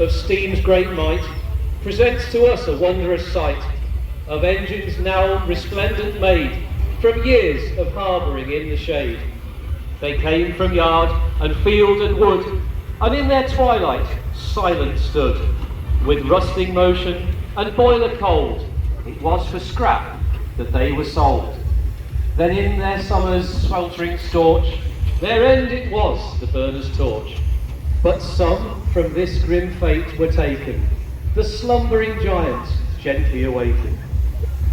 of steam's great might, presents to us a wondrous sight of engines now resplendent made from years of harbouring in the shade. They came from yard and field and wood, and in their twilight silent stood, with rusting motion and boiler cold. It was for scrap that they were sold. Then in their summer's sweltering scorch, their end it was, the burner's torch. But some from this grim fate were taken, the slumbering giants gently awakened.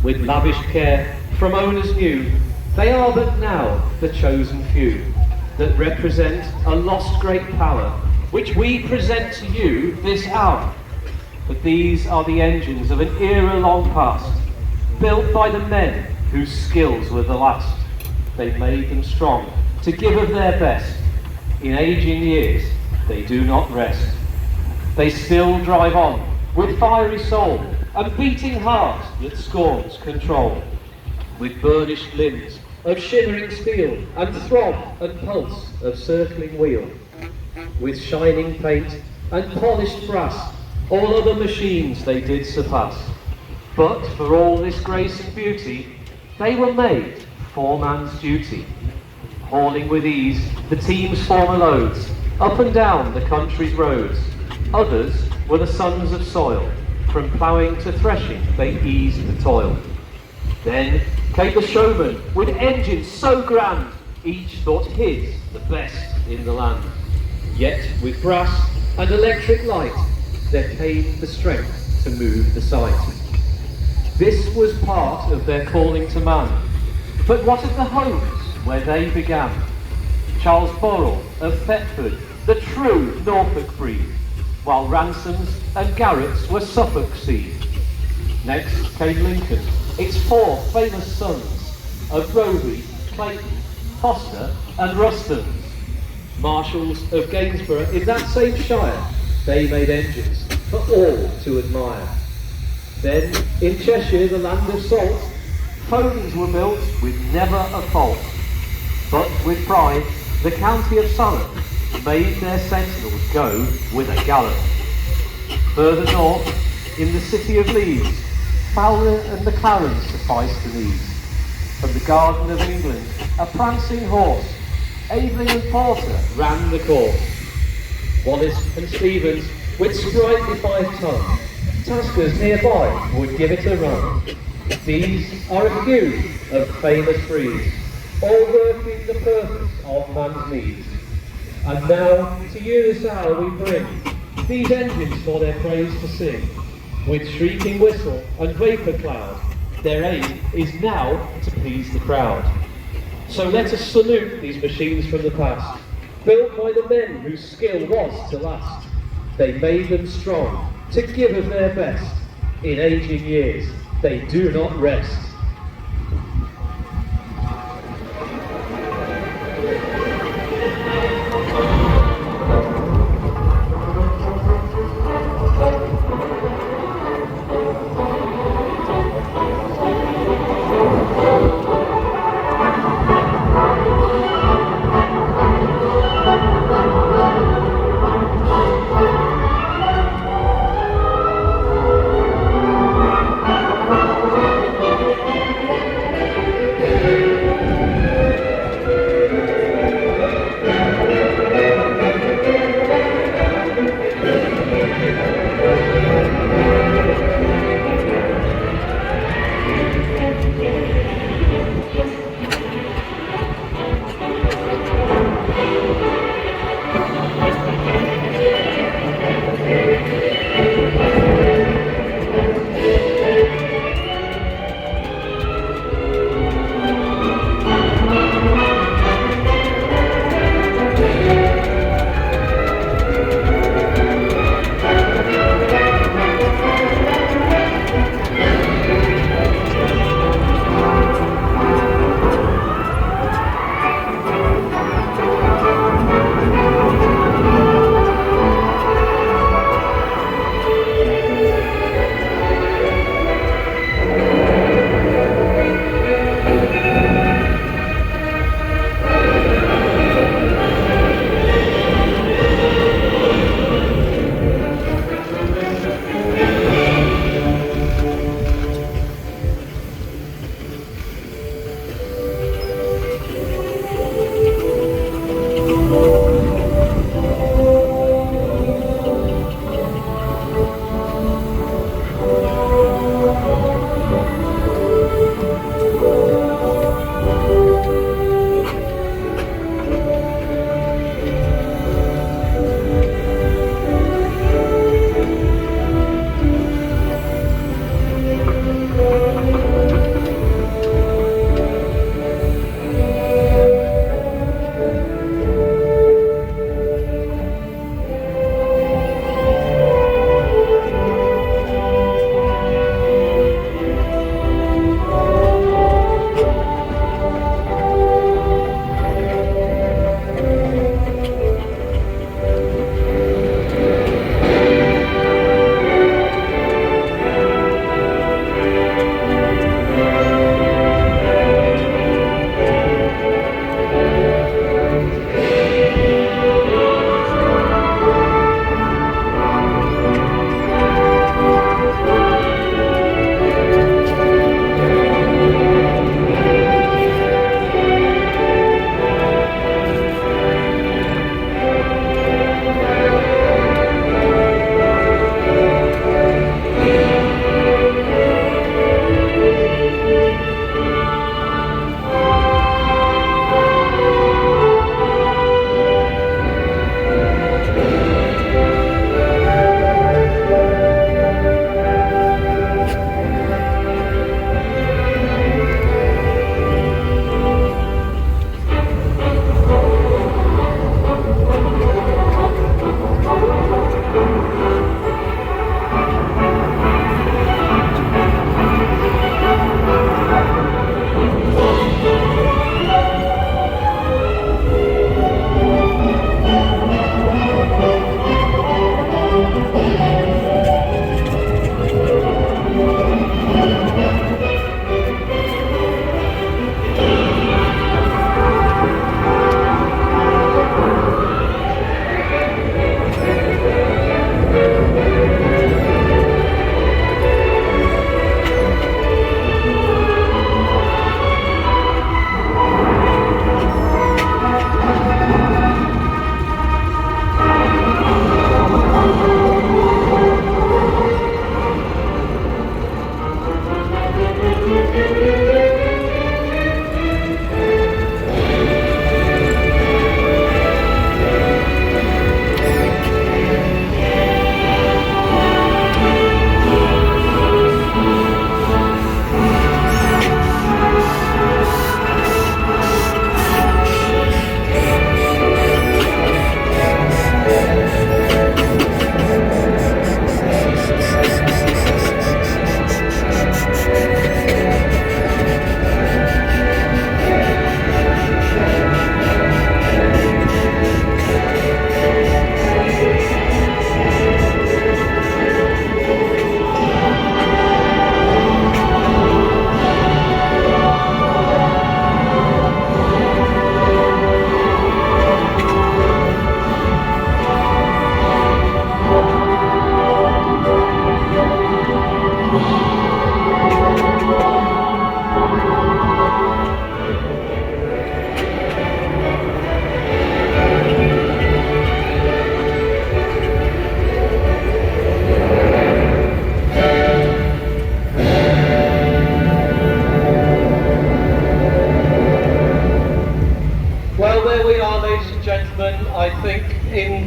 With lavish care from owners new, they are but now the chosen few, that represent a lost great power, which we present to you this hour. But these are the engines of an era long past, built by the men whose skills were the last. They made them strong to give of their best. In aging years they do not rest. They still drive on with fiery soul and beating heart that scorns control. With burnished limbs of shimmering steel and throb and pulse of circling wheel. With shining paint and polished brass, all other machines they did surpass. But for all this grace and beauty, they were made for man's duty. Hauling with ease the team's former loads, up and down the country's roads. Others were the sons of soil, from ploughing to threshing they eased the toil. Then came the showman with engines so grand, each thought his the best in the land. Yet with brass and electric light, there came the strength to move the sight. This was part of their calling to man. But what of the homes where they began? Charles Burrell of Thetford, the true Norfolk breed, while Ransoms and Garretts were Suffolk seed. Next came Lincoln, its four famous sons of Roby, Clayton, Foster and Rustons. Marshals of Gainsborough in that same shire, they made engines for all to admire. Then in Cheshire, the land of salt, homes were built with never a fault. But with pride, the county of Surrey made their sentinels go with a gallop. Further north, in the city of Leeds, Fowler and McLaren sufficed to these. From the Garden of England, a prancing horse, Aveling and Porter ran the course. Wallace and Stevens, with sprightly 5-ton, taskers nearby would give it a run. These are a few of famous breeds, all working the purpose of man's needs. And now to you this hour we bring these engines for their praise to sing. With shrieking whistle and vapour cloud, their aim is now to please the crowd. So let us salute these machines from the past, built by the men whose skill was to last. They made them strong to give of their best. In aging years they do not rest.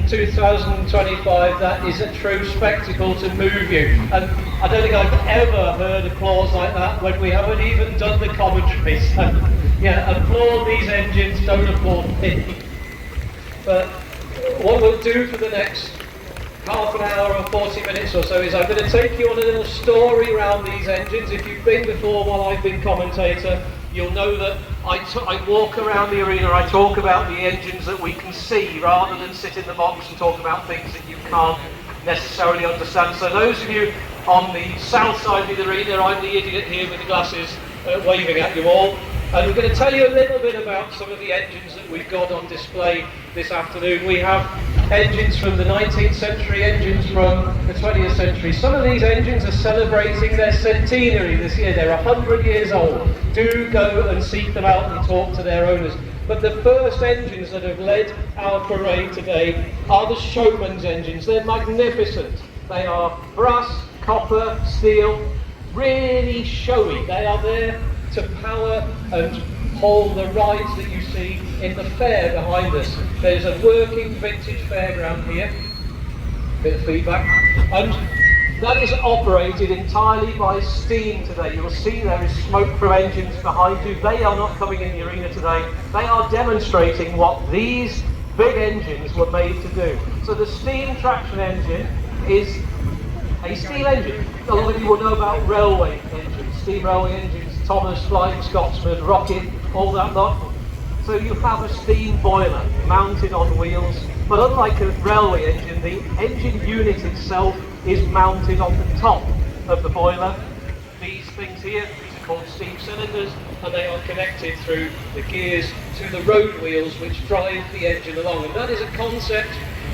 2025, that is a true spectacle to move you. And I don't think I've ever heard applause like that when we haven't even done the commentary. So, yeah, applaud these engines, don't applaud me. But what we'll do for the next half an hour or 40 minutes or so is I'm going to take you on a little story around these engines. If you've been before while I've been commentator, you'll know that I walk around the arena, I talk about the engines that we can see rather than sit in the box and talk about things that you can't necessarily understand. So those of you on the south side of the arena, I'm the idiot here with the glasses waving at you all. And we're going to tell you a little bit about some of the engines that we've got on display this afternoon. We have engines from the 19th century, engines from the 20th century. Some of these engines are celebrating their centenary this year. They're 100 years old. Do go and seek them out and talk to their owners. But the first engines that have led our parade today are the Showman's engines. They're magnificent. They are brass, copper, steel, really showy. They are there to power and hold the rides that you see in the fair behind us. There's a working vintage fairground here, bit of feedback, and that is operated entirely by steam today. You'll see there is smoke from engines behind you. They are not coming in the arena today. They are demonstrating what these big engines were made to do. So the steam traction engine is a steam engine. A lot of you will know about railway engines, steam railway engines, Thomas, Flying Scotsman, Rocket, all that lot. So you have a steam boiler mounted on wheels, but unlike a railway engine, the engine unit itself is mounted on the top of the boiler. These things here, these are called steam cylinders, and they are connected through the gears to the road wheels which drive the engine along. And that is a concept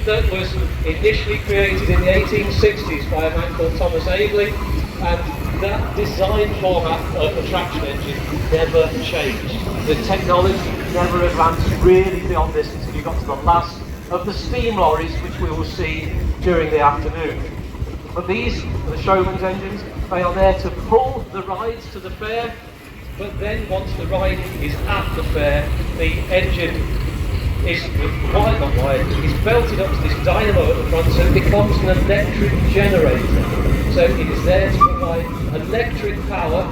that was initially created in the 1860s by a man called Thomas Aveley, and that design format of the traction engine never changed. The technology never advanced really beyond this until you got to the last of the steam lorries, which we will see during the afternoon. But these are the Showman's engines. They are there to pull the rides to the fair, but then once the ride is at the fair, the engine is belted up to this dynamo at the front, so it becomes an electric generator. So it is there to provide electric power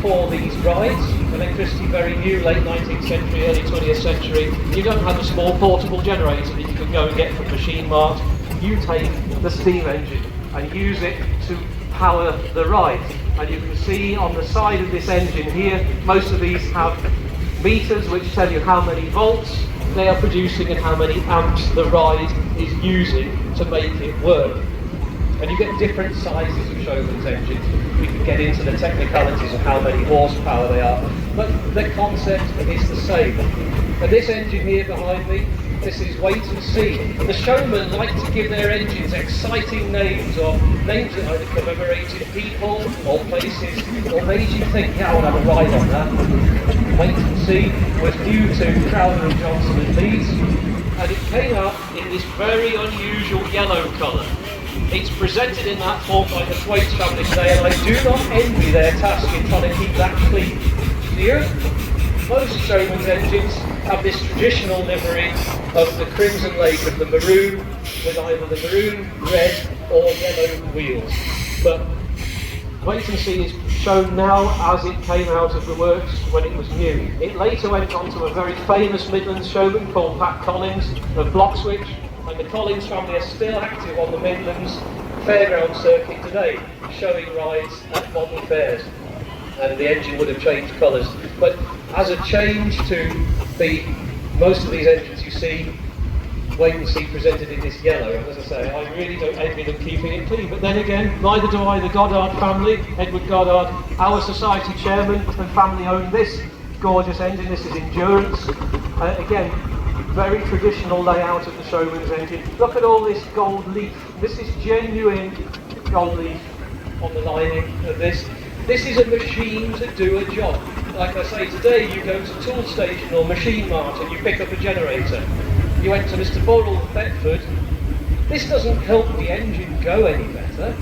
for these rides. Electricity very new, late 19th century, early 20th century. You don't have a small portable generator that you can go and get from Machine Mart. You take the steam engine and use it to power the ride. And you can see on the side of this engine here, most of these have meters which tell you how many volts they are producing and how many amps the ride is using to make it work. And you get different sizes of Showman's engines. We can get into the technicalities of how many horsepower they are, but the concept is the same. And this engine here behind me, this is Wait and See. The Showmen like to give their engines exciting names, or names that either commemorated people or places, or made you think, yeah, I want to have a ride on that. Wait and See was new to Crowther and Johnson and Leeds, and it came out in this very unusual yellow colour. It's presented in that form by the Thwaites family today, and I do not envy their task in trying to keep that clean. Do you? Most Showman's engines have this traditional livery of the crimson lake of the maroon, with either the maroon, red or yellow wheels. But Wait and See is shown now as it came out of the works when it was new. It later went on to a very famous Midlands showman called Pat Collins of Bloxwich, and the Collins family are still active on the Midlands fairground circuit today, showing rides at modern fairs. And the engine would have changed colours. But as a change to most of these engines you see, Wait and See presented in this yellow, and as I say, I really don't envy them keeping it clean. But then again, neither do I. The Goddard family, Edward Goddard, our society chairman, and family own this gorgeous engine. This is Endurance. Again, very traditional layout of the Showman's engine. Look at all this gold leaf. This is genuine gold leaf on the lining of this. This is a machine to do a job. Like I say, today you go to Tool Station or Machine Mart and you pick up a generator. You went to Mr. Burrell in Thetford. This doesn't help the engine go any better,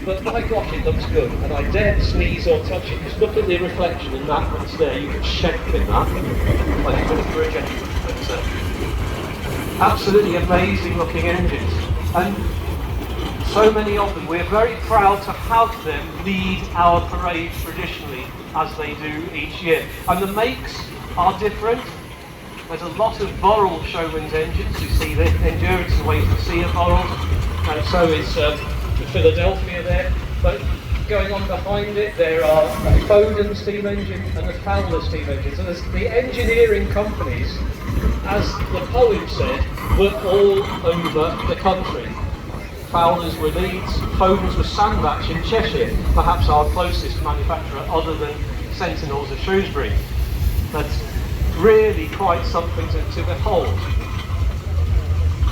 but by gosh, it looks good. And I daren't sneeze or touch it. Just look at the reflection in that that's there. You can shake in that. I think it's for a generator. Absolutely amazing looking engines. And so many of them. We're very proud to have them lead our parade traditionally, as they do each year. And the makes are different. There's a lot of Burrell Showman's engines. You see the Endurance and Ways of Sea of Burrell, and so is the Philadelphia there. But going on behind it, there are the Foden steam engine and the Fowler steam engines. And the engineering companies, as the poem said, were all over the country. Fowlers were Leeds, Fodens were Sandbach in Cheshire, perhaps our closest manufacturer other than Sentinels of Shrewsbury. That's really quite something to behold.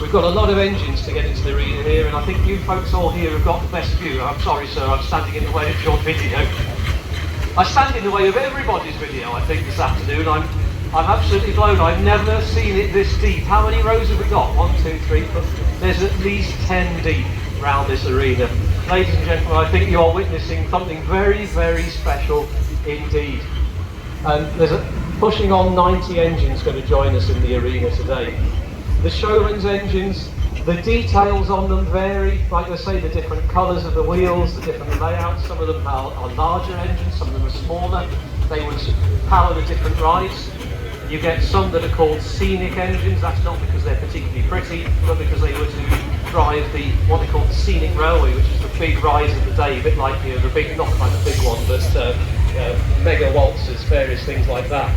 We've got a lot of engines to get into the arena here, and I think you folks all here have got the best view. I'm sorry, sir, I'm standing in the way of your video. I stand in the way of everybody's video, I think, this afternoon. I'm absolutely blown. I've never seen it this deep. How many rows have we got? 1, 2, 3, 4. There's at least 10 deep round this arena. Ladies and gentlemen, I think you are witnessing something very, very special indeed. And there's pushing on 90 engines going to join us in the arena today. The Showman's engines, the details on them vary. Like I say, the different colours of the wheels, the different layouts. Some of them are larger engines, some of them are smaller. They would power the different rides. You get some that are called scenic engines. That's not because they're particularly pretty, but because they were to drive what they call the scenic railway, which is the big rides of the day, a bit like the big, not quite a big one, but mega waltzes, various things like that.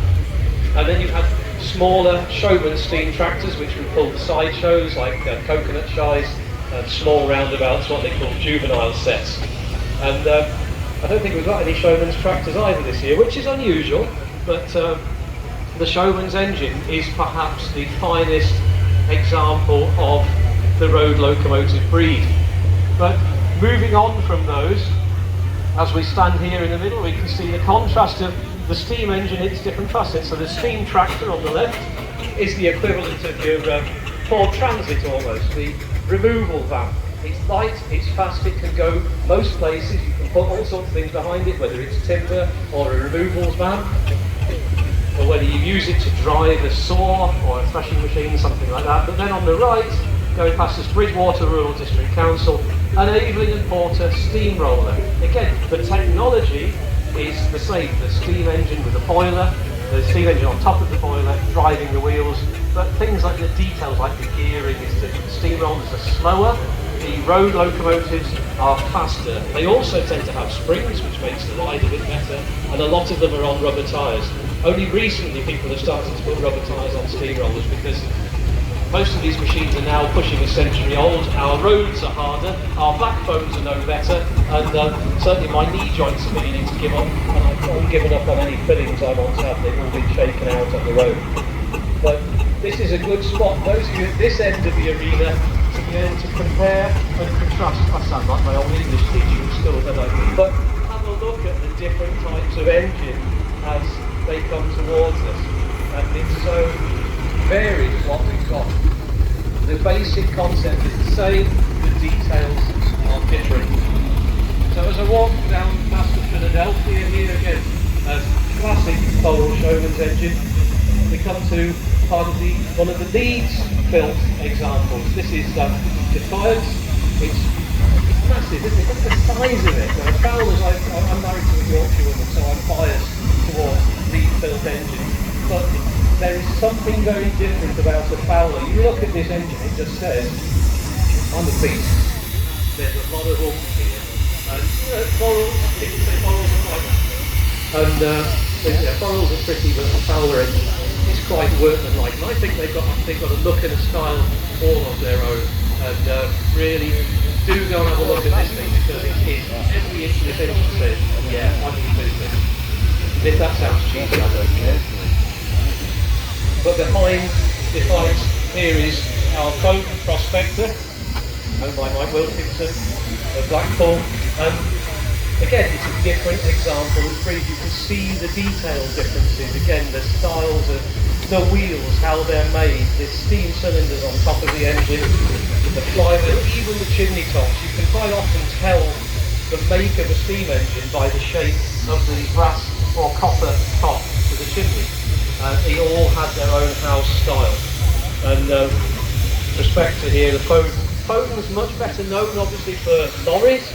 And then you have smaller Showman steam tractors, which we call sideshows, like coconut shies, and small roundabouts, what they call juvenile sets. And I don't think we've got any Showman's tractors either this year, which is unusual, but the Showman's engine is perhaps the finest example of the road locomotive breed. But moving on from those, as we stand here in the middle, we can see the contrast of the steam engine in its different facets. So the steam tractor on the left is the equivalent of your Ford Transit almost, the removal van. It's light, it's fast, it can go most places. You can put all sorts of things behind it, whether it's timber or a removals van, or whether you use it to drive a saw or a threshing machine, something like that. But then on the right, going past this Bridgewater Rural District Council, an Evelyn and Porter steamroller. Again, the technology is the same. The steam engine with a boiler, the steam engine on top of the boiler, driving the wheels, but things like the details, like the gearing, is the steamrollers are slower, the road locomotives are faster. They also tend to have springs, which makes the ride a bit better, and a lot of them are on rubber tyres. Only recently people have started to put rubber tyres on steamrollers because most of these machines are now pushing a century old. Our roads are harder, our backbones are no better, and certainly my knee joints are beginning to give up, and I haven't given up on any fillings I once had. They've all been shaken out on the road. But this is a good spot, those of you at this end of the arena, to be able to compare and contrast. I sound like my old English teacher in school, don't I? But have a look at the different types of engine as they come towards us. And it's so varied what we've got. The basic concept is the same, the details are different. So as I walk down past the Philadelphia here again, a classic Burrell Showman's engine, we come to part of one of the Leeds built examples. This is Defiance. It's massive, isn't it? Look at the size of it. Now, Fowlers, I'm married to a Yorkshire woman, so I'm biased towards Leeds built engines. But there is something very different about a Fowler. You look at this engine, it just says, I'm a beast. There's a lot of oomph here. And Burrells, people say Burrells are quite... And Burrells are pretty, but the Fowler engine is quite workmanlike. And I think they've got a look and a style all of their own. And really do go and have a look at this thing, because it is every inch of this engine says, yeah, I can do this. And if that sounds cheesy, I don't care. But behind Defiance here is our Foden Prospector, owned by Mike Wilkinson of Blackpool. And again, it's a different example of breed. You can see the detail differences. Again, the styles of the wheels, how they're made, the steam cylinders on top of the engine, the flywheel, even the chimney tops. You can quite often tell the make of a steam engine by the shape of the brass or copper top to the chimney. They all had their own house style. And prospector here, the Foden's much better known obviously for lorries,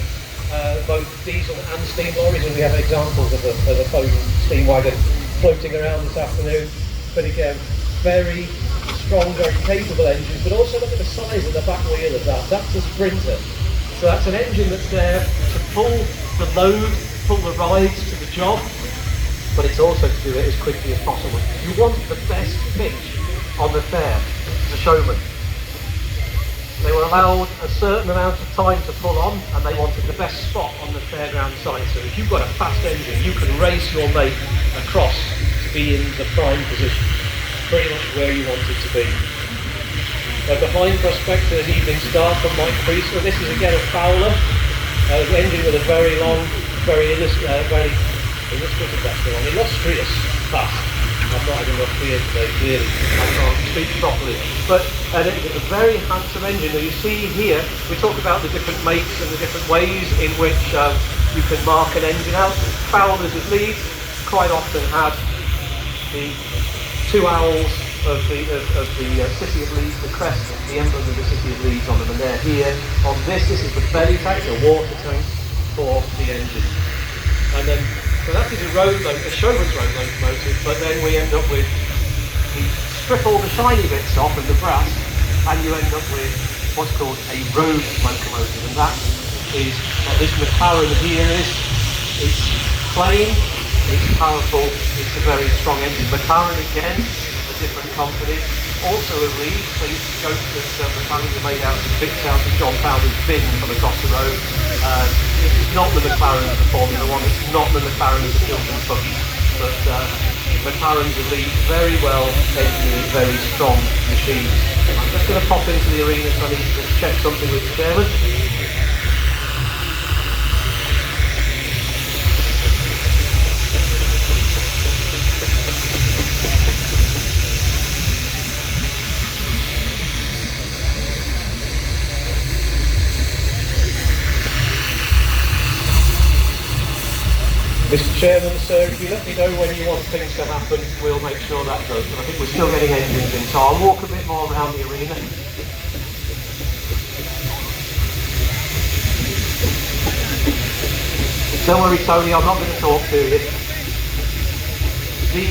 both diesel and steam lorries, and we have examples of a Foden steam wagon floating around this afternoon. But again, very strong, very capable engines, but also look at the size of the back wheel of that. That's a Sprinter. So that's an engine that's there to pull the load, pull the rides to the job, but it's also to do it as quickly as possible. You want the best pitch on the fair as a showman. They were allowed a certain amount of time to pull on, and they wanted the best spot on the fairground site. So if you've got a fast engine, you can race your mate across to be in the prime position, pretty much where you want it to be. Behind Prospector's Evening Star from Mike Priestler. This is again a Fowler, an engine with a very long, very illustrious past. I've not had enough beer today, clearly. I can't speak properly. But it's a very handsome engine. Now you see here, we talk about the different makes and the different ways in which you can mark an engine out. Fowlers of Leeds quite often had the two owls of the City of Leeds, the crest, the emblem of the City of Leeds on them, and they're here. On this is the belly tank, the water tank for the engine. And then, so that is a showman's road locomotive, but then we end up with, we strip all the shiny bits off and the brass, and you end up with what's called a road locomotive, and that is what this McLaren here is. It's plain, it's powerful, it's a very strong engine. McLaren again, a different company, also a Leeds. They used to go to McLarens are made out of bits out of John Fowler's bin from across the road. It's not the McLaren of the Formula One, it's not the McLaren of the children's buggy, but McLaren's a Leeds, very well engineered, very strong machines. I'm just going to pop into the arena so I need to check something with the chairman. Mr. Chairman, sir, if you let me know when you want things to happen, we'll make sure that does. But I think we're still getting engines in, so I'll walk a bit more around the arena. Don't worry, Tony, I'm not going to talk to you. The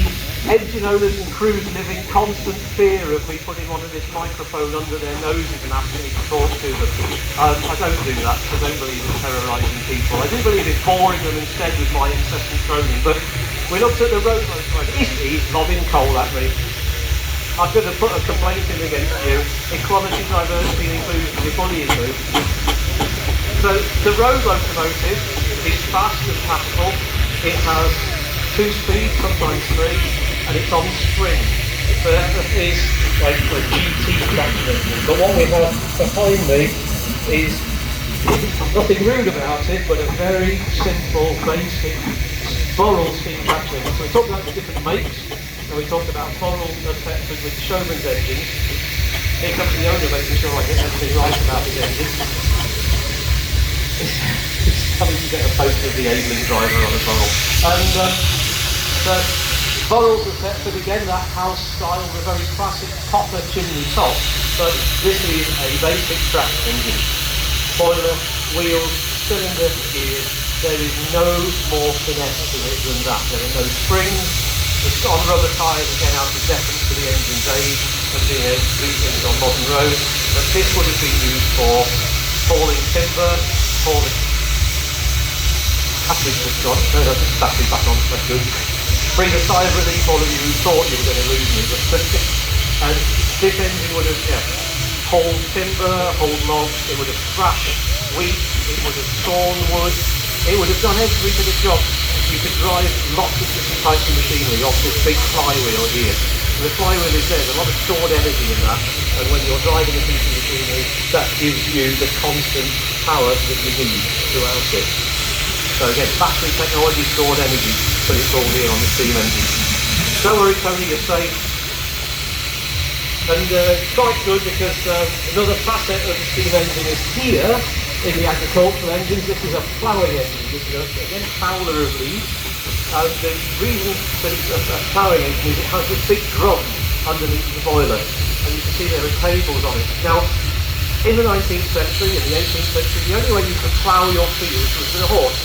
engine owners and crews live in constant fear of me putting one of this microphone under their noses and asking me to talk to them. I don't do that, because I don't believe in terrorising people. I do believe in boring them instead with my incessant droning. But we looked at the road locomotive. He's lobbing coal at me. I'm going to put a complaint in against you. Equality, diversity and inclusion is bullying me. So the road locomotive is fast and passable. It has 2 speeds, sometimes 3. And it's on spring. So that is like a GT traction. But what we have behind me is nothing rude about it, but a very simple, basic Burrell steam traction. So we talked about the different makes, and we talked about Burrell affected with showman's engines. Here comes the owner making sure I get everything right about his engine. He's coming to get a poster of the Aisling driver on a Burrell. And Burrells are Thetford, again that house style, the very classic copper chimney top, but this is a basic traction engine. Boiler, wheels, cylinder, gears, there is no more finesse to it than that. There are no springs, it's on rubber tyres, again out of deference to the engine's age and being able to do things on modern roads, but this would have been used for hauling timber, hauling... Battery's just gone, no, that's battery back on, that's good. Breathe a sigh of relief, all of you who thought you were going to lose me, but and this engine would have hauled timber, hauled logs, it would have thrashed wheat, it would have sawn wood, it would have done every bit of job. You could drive lots of different types of machinery off this big flywheel here. And the flywheel is there's a lot of stored energy in that, and when you're driving a piece of machinery, that gives you the constant power that you need throughout it. So again, battery technology, stored energy, but it's all here on the steam engine. Don't worry, Tony, you're safe. And it's quite good because another facet of the steam engine is here in the agricultural engines. This is a ploughing engine. This is again Fowler of Leeds. And the reason that it's a ploughing engine is it has this big drum underneath the boiler. And you can see there are cables on it. Now, in the 19th century, in the 18th century, the only way you could plough your fields was with a horse.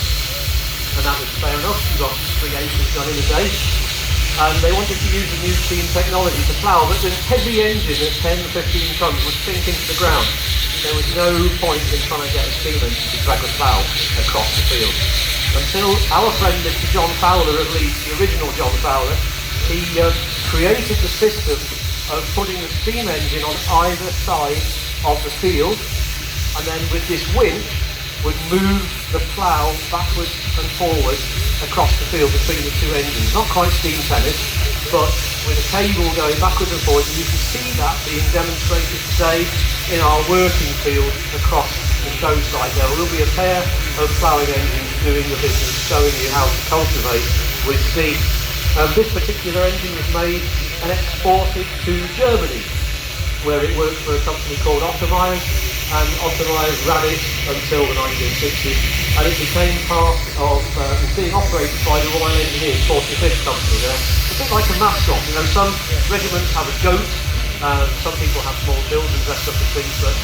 And that was fair enough. You got 3 acres done in a day. And they wanted to use the new steam technology to plough, but this heavy engine at 10, 15 tons would sink into the ground. There was no point in trying to get a steam engine to drag a plough across the field. Until our friend Mr. John Fowler of Leeds, the original John Fowler, he created the system of putting the steam engine on either side of the field, and then with this winch would move the plough backwards and forwards across the field between the 2 engines. Not quite steam tennis, but with a cable going backwards and forwards, and you can see that being demonstrated today in our working field across the show site. There will be a pair of ploughing engines doing the business, showing you how to cultivate with steam. This particular engine was made and exported to Germany, where it worked for a company called Ottomeyer's, and Ottomeyer's ran it until the 1960s, and it became part of, being operated by the Royal Engineers, 45th Company there. It's a bit like a mascot, you know, some regiments have a goat, some people have small children dressed up as things, but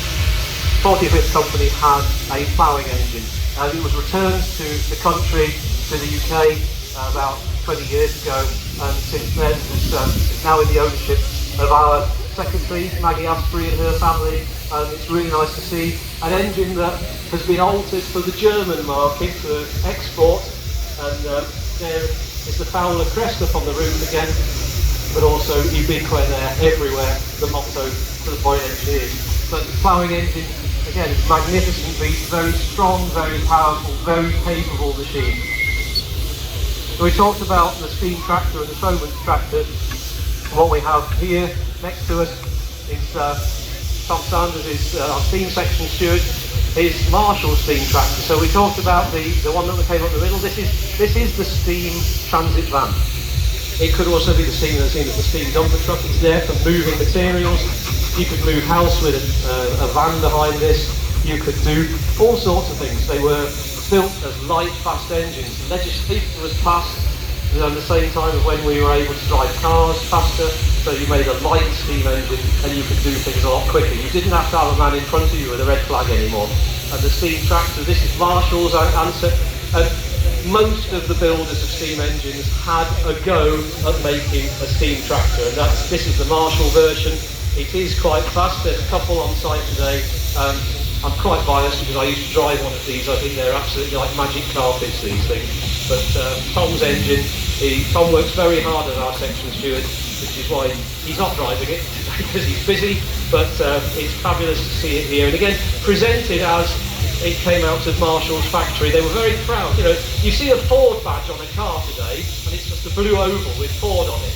45th Company had a ploughing engine, and it was returned to the country, to the UK, about 20 years ago, and since then it's now in the ownership of our secretary, Maggie Asprey, and her family, and it's really nice to see an engine that has been altered for the German market for export, and there is the Fowler crest up on the roof again, but also ubique there, everywhere, the motto for the Boy Engineers. But the ploughing engine, again, magnificent beast, very strong, very powerful, very capable machine. So we talked about the steam tractor and the Showman's tractor. What we have here next to us is Tom Sanders, our steam section steward, his Marshall steam tractor. So we talked about the one that came up the middle. This is the steam transit van. It could also be seen as the steam dumper truck. It's there for moving materials. You could move house with a van behind this. You could do all sorts of things. They were built as light, fast engines. Legislation was passed at the same time of when we were able to drive cars faster, so you made a light steam engine and you could do things a lot quicker. You didn't have to have a man in front of you with a red flag anymore. And the steam tractor, this is Marshall's answer, and most of the builders of steam engines had a go at making a steam tractor, and this is the Marshall version. It is quite fast. There's a couple on site today. I'm quite biased because I used to drive one of these. I think they're absolutely like magic carpets, these things. But Tom's engine, Tom works very hard as our section steward, which is why he's not driving it, because he's busy, but it's fabulous to see it here. And again, presented as it came out of Marshall's factory. They were very proud. You know, you see a Ford badge on a car today, and it's just a blue oval with Ford on it.